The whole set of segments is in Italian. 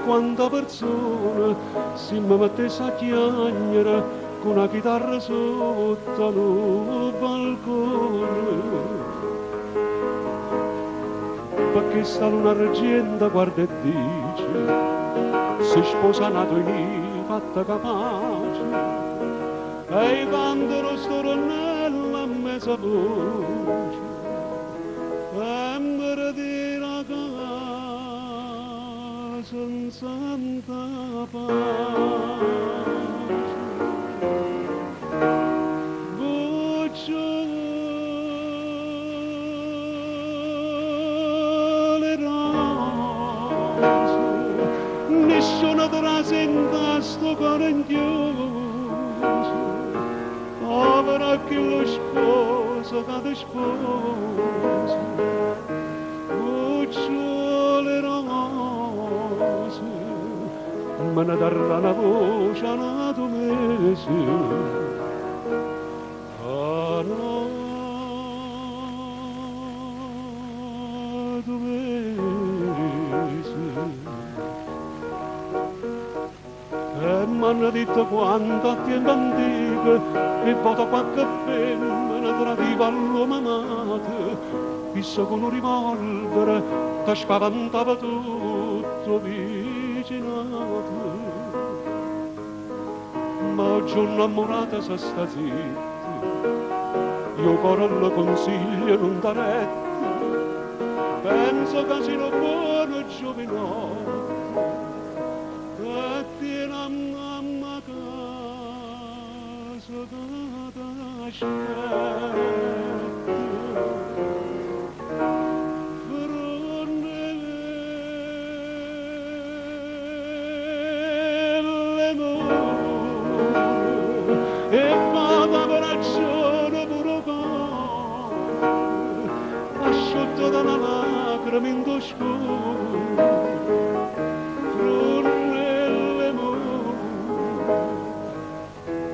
Quanta persona si mi mettesse a chiagnere con una chitarra sotto il balcone, perché sta luna argenta guarda e dice si sposa nato in fatta capace e cantano sto ronnello a mezza voce e mi ritira senza pace. Bucciole rose, nessuna tra senta sto cuore in chiuso, avrà che lo sposo che ti sposa. Bucciole rose, me ne darà una voce a nato mese. E m'hanno detto quanto a tempo antico e vota qualche femmina tradiva all'uomo amato, visto con un revolver che spaventava tutto vicinato. Ma oggi innamorata si sta zitta, io cuore lo consiglio non t'arrête, penso che sia buono giovinotto, che tiene a mamma casa che t'aspetta. E vada per ragione pure cuore, asciutto da una lacrima in tuo scuro, frunelle mura,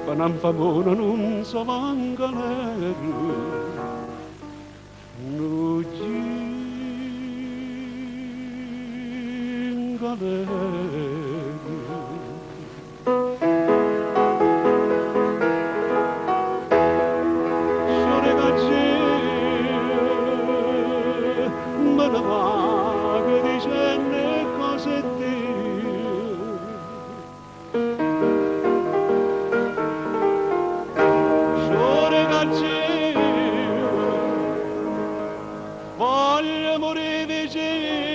ma non fa mono, non so manca l'ero, non ginga l'ero. Voglio morire vicino